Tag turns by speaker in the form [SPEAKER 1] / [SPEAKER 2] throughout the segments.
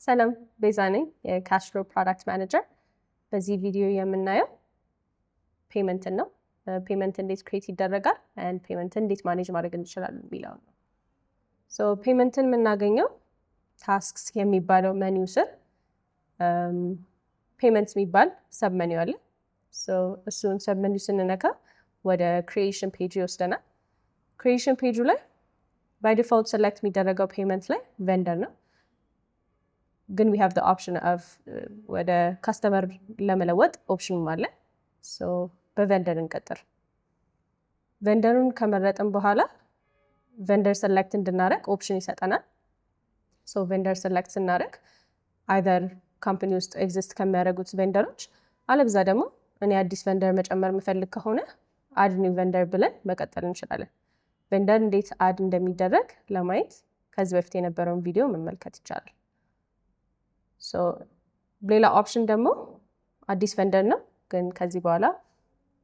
[SPEAKER 1] ሰላም ቤዛ ነኝ የካሽ ፍሎ ፕሮዳክት ማኔጀር። በዚህ ቪዲዮ የምናየው ፔመንትን ነው። ፔመንት እንዴት ክሬት ይደረጋል and ፔመንትን እንዴት ማኔጅ ማድረግ እንችላለን የሚለው ነው። ሶ ፔመንትን የምናገኘው ታስክስ የሚባለው መኒው ስር ፔመንት የሚባል ሰብ መኒው አለ። ሶ እሱን ሰብ መኒው ስንነካ ወደ ክሪኤሽን ፔጅ ይወስደናል። ክሪኤሽን ፔጁ ላይ ባይ ዲፎልት ሰሌክት የሚደረገው ፔመንት ላይ ቬንደር ነው። ግን we have the option of ወደ ካስተመር ለመለወጥ ኦፕሽኑም አለ። ሶ በቬንደር እንቀጥር። ቬንደሩን ከመረጥን በኋላ ቬንደር ሰሌክት እንድናደርግ ኦፕሽን ይሰጠናል። ሶ ቬንደር ሰሌክት ስናደርግ አይዘር ካምፓኒ ውስጥ ኤግዚስት ከሚያደርጉት ቬንደሮች አለብዛ ደግሞ እኔ አዲስ ቬንደር መጨመር የምፈልግ ከሆነ አድ ኒው ቬንደር ብለን መቀጠል እንችላለን። ቬንደር እንዴት አድ እንደሚደረግ ለማየት ከዚህ በፊት የነበረውን ቪዲዮ መመልከት ይቻላል። ሶ ሌላ ኦፕሽን ደግሞ አዲስ ቬንደር ነው ግን ከዚህ በኋላ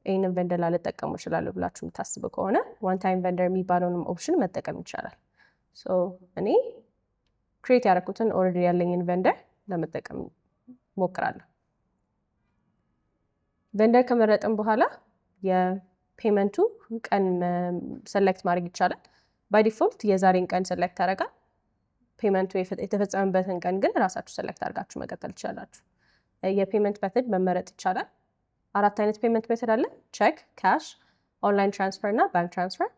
[SPEAKER 1] ይህንን ቬንደር ላልጠቀሙ እችላለሁ ብላችሁ የምታስቡ ከሆነ ዋን ታይም ቬንደር የሚባለውንም ኦፕሽን መጠቀም ይቻላል። ሶ እኔ ክሬት ያደረኩትን ኦልሬዲ ያለኝን ቬንደር ለመጠቀም ሞክራለሁ። ቬንደር ከመረጥን በኋላ የፔመንቱ ቀን ሰሌክት ማድረግ ይቻላል። ባይ ዲፎልት የዛሬን ቀን ሰሌክት ያደርጋል። ፔመንቱ የተፈጸመበትን ቀን ግን ራሳችሁ ሰሌክት አድርጋችሁ መቀጠል ትችላላችሁ። የፔመንት ሜተድ መመረጥ ይቻላል። 4 አይነት ፔመንት ሜተድ አለ። ቼክ፣ ካሽ፣ ኦንላይን ትራንስፈር እና ባንክ ትራንስፈር።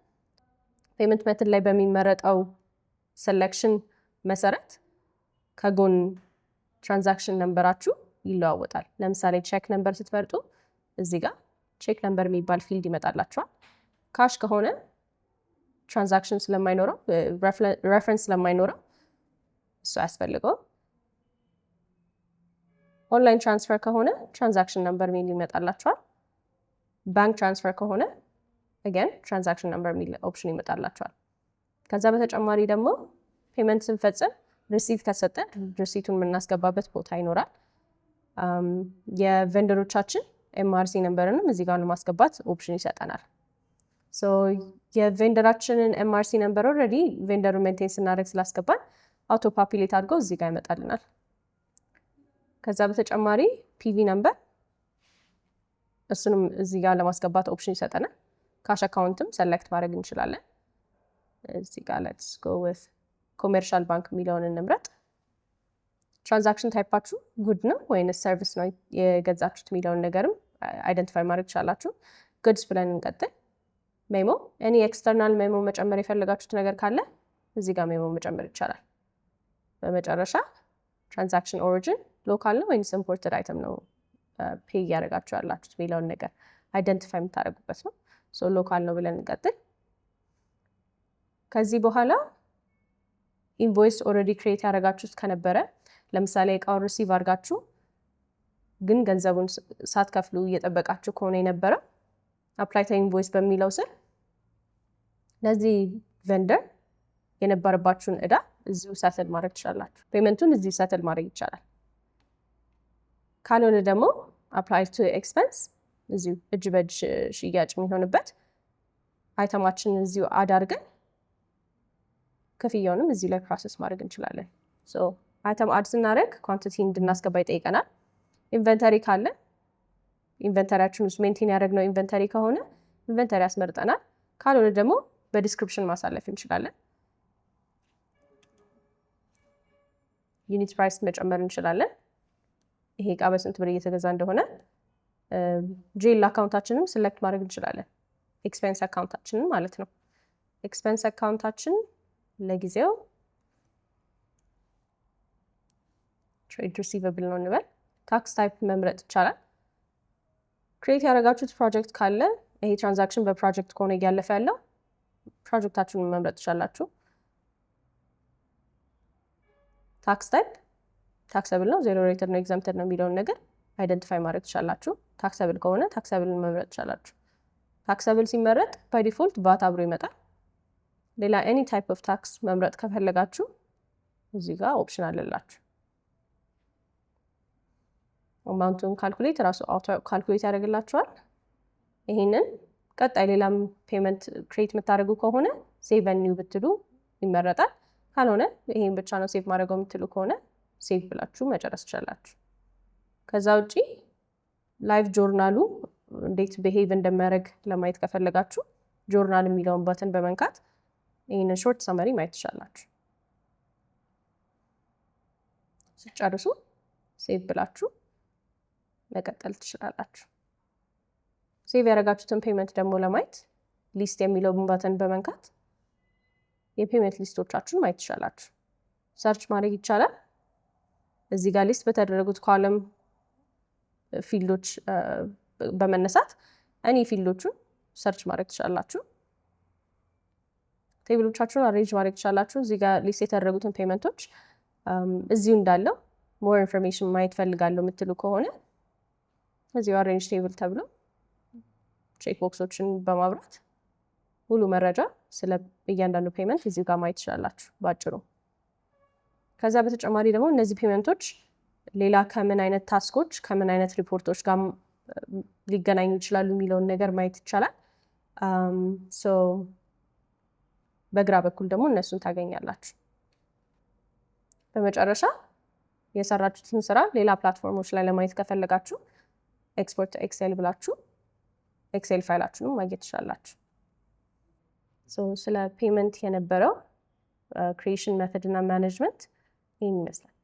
[SPEAKER 1] ፔመንት ሜተድ ላይ በሚመረጠው ሰሌክሽን መሰረት ከጎን ትራንዛክሽን ነምበራችሁ ይለዋወጣል። ለምሳሌ ቼክ ነምበር ስትመርጡ እዚህ ጋር ቼክ ነምበር የሚባል ፊልድ ይመጣላችኋል። ካሽ ከሆነ ትራንዛክሽን ስለማይኖረው ሬፈረንስ ስለማይኖረው እሱ አያስፈልገውም። ኦንላይን ትራንስፈር ከሆነ ትራንዛክሽን ነምበር የሚል ይመጣላችኋል። ባንክ ትራንስፈር ከሆነ አገን ትራንዛክሽን ነምበር የሚል ኦፕሽን ይመጣላችኋል። ከዛ በተጨማሪ ደግሞ ፔመንት ስንፈጽም ሪሲት ከሰጠን ሪሲቱን የምናስገባበት ቦታ ይኖራል። የቬንደሮቻችን ኤምአርሲ ነምበርንም እዚህ ጋር ለማስገባት ኦፕሽን ይሰጠናል። ሶ የቬንደራችንን ኤምአርሲ ነምበር ኦልሬዲ ቬንደሩ ሜንቴን ስናደርግ ስላስገባን አውቶ ፓፒሌት አድርገው እዚህ ጋር ይመጣልናል። ከዛ በተጨማሪ ፒቪ ነምበር እሱንም እዚህ ጋር ለማስገባት ኦፕሽን ይሰጠናል። ካሽ አካውንትም ሰሌክት ማድረግ እንችላለን። እዚህ ጋር ሌትስ ጎ ዊዝ ኮሜርሻል ባንክ የሚለውን እንምረጥ። ትራንዛክሽን ታይፓችሁ ጉድ ነው ወይንስ ሰርቪስ ነው የገዛችሁት የሚለውን ነገርም አይደንቲፋይ ማድረግ ትችላላችሁ። ጉድስ ብለን እንቀጥል። ሜሞ እኔ ኤክስተርናል ሜሞ መጨመር የፈለጋችሁት ነገር ካለ እዚህ ጋር ሜሞ መጨመር ይቻላል። በመጨረሻ ትራንዛክሽን ኦሪጂን ሎካል ነው ወይንስ ኢምፖርትድ አይተም ነው ፔይ እያደረጋችሁ ያላችሁት የሚለውን ነገር አይደንቲፋይ የምታደርጉበት ነው። ሶ ሎካል ነው ብለን እንቀጥል። ከዚህ በኋላ ኢንቮይስ ኦልሬዲ ክሬት ያደረጋችሁት ከነበረ ለምሳሌ እቃውን ሪሲቭ አድርጋችሁ ግን ገንዘቡን ሳትከፍሉ እየጠበቃችሁ ከሆነ የነበረው አፕላይ ቱ ኢንቮይስ በሚለው ስር ለዚህ ቬንደር የነበረባችሁን እዳ እዚሁ ሰትል ማድረግ ትችላላችሁ። ፔመንቱን እዚሁ ሰትል ማድረግ ይቻላል። ካልሆነ ደግሞ አፕላይ ቱ ኤክስፐንስ እዚሁ እጅ በእጅ ሽያጭ የሚሆንበት አይተማችን እዚሁ አድ አድርገን ክፍያውንም እዚሁ ላይ ፕሮሰስ ማድረግ እንችላለን። ሶ አይተም አድ ስናደርግ ኳንቲቲ እንድናስገባ ይጠይቀናል። ኢንቨንተሪ ካለ ኢንቨንተሪያችን ውስጥ ሜንቴን ያደረግነው ኢንቨንተሪ ከሆነ ኢንቨንተሪ ያስመርጠናል። ካልሆነ ደግሞ በዲስክሪፕሽን ማሳለፍ እንችላለን። ዩኒት ፕራይስ መጨመር እንችላለን። ይሄ እቃ በስንት ብር እየተገዛ እንደሆነ ጄል አካውንታችንም ሰሌክት ማድረግ እንችላለን። ኤክስፔንስ አካውንታችንን ማለት ነው። ኤክስፔንስ አካውንታችን ለጊዜው ትሬድ ሪሲቨብል ነው እንበል። ታክስ ታይፕ መምረጥ ይቻላል። ክሬት ያደረጋችሁት ፕሮጀክት ካለ ይሄ ትራንዛክሽን በፕሮጀክት ከሆነ እያለፈ ያለው ፕሮጀክታችሁን መምረጥ ትችላላችሁ። ታክስ ታይፕ ታክሰብል ነው፣ ዜሮ ሬትድ ነው፣ ኤግዘምትድ ነው የሚለውን ነገር አይደንቲፋይ ማድረግ ትችላላችሁ። ታክሰብል ከሆነ ታክሰብልን መምረጥ ትችላላችሁ። ታክሰብል ሲመረጥ ባይ ዲፎልት ቫት አብሮ ይመጣል። ሌላ ኤኒ ታይፕ ኦፍ ታክስ መምረጥ ከፈለጋችሁ እዚህ ጋር ኦፕሽን አለላችሁ። አማውንቱን ካልኩሌት ራሱ አውቶ ካልኩሌት ያደርግላችኋል። ይሄንን ቀጣይ ሌላም ፔመንት ክሬት የምታደርጉ ከሆነ ሴቭ ኤንድ ኒው ብትሉ ይመረጣል። ካልሆነ ይሄን ብቻ ነው ሴቭ ማድረገው የምትሉ ከሆነ ሴቭ ብላችሁ መጨረስ ትችላላችሁ። ከዛ ውጪ ላይቭ ጆርናሉ እንዴት ቢሄቭ እንደሚያደርግ ለማየት ከፈለጋችሁ ጆርናል የሚለውን በተን በመንካት ይህንን ሾርት ሰመሪ ማየት ትችላላችሁ። ስጨርሱ ሴቭ ብላችሁ መቀጠል ትችላላችሁ። ሴቭ ያደረጋችሁትን ፔመንት ደግሞ ለማየት ሊስት የሚለውን በተን በመንካት የፔመንት ሊስቶቻችሁን ማየት ትችላላችሁ። ሰርች ማድረግ ይቻላል። እዚህ ጋር ሊስት በተደረጉት ኮለም ፊልዶች በመነሳት እኔ ፊልዶቹን ሰርች ማድረግ ትችላላችሁ። ቴብሎቻችሁን አሬንጅ ማድረግ ትችላላችሁ። እዚህ ጋር ሊስት የተደረጉትን ፔመንቶች እዚሁ እንዳለው ሞር ኢንፎርሜሽን ማየት ፈልጋለሁ የምትሉ ከሆነ እዚሁ አሬንጅ ቴብል ተብሎ ቼክ ቦክሶችን በማብራት ሙሉ መረጃ ስለ እያንዳንዱ ፔመንት እዚሁ ጋር ማየት ትችላላችሁ ባጭሩ። ከዛ በተጨማሪ ደግሞ እነዚህ ፔመንቶች ሌላ ከምን አይነት ታስኮች ከምን አይነት ሪፖርቶች ጋር ሊገናኙ ይችላሉ የሚለውን ነገር ማየት ይቻላል። በግራ በኩል ደግሞ እነሱን ታገኛላችሁ። በመጨረሻ የሰራችሁትን ስራ ሌላ ፕላትፎርሞች ላይ ለማየት ከፈለጋችሁ ኤክስፖርት ኤክሴል ብላችሁ ኤክሴል ፋይላችሁንም ማግኘት ትችላላችሁ። ስለ ፔመንት የነበረው ክሪኤሽን ሜተድ እና ማኔጅመንት ይህን ይመስላል።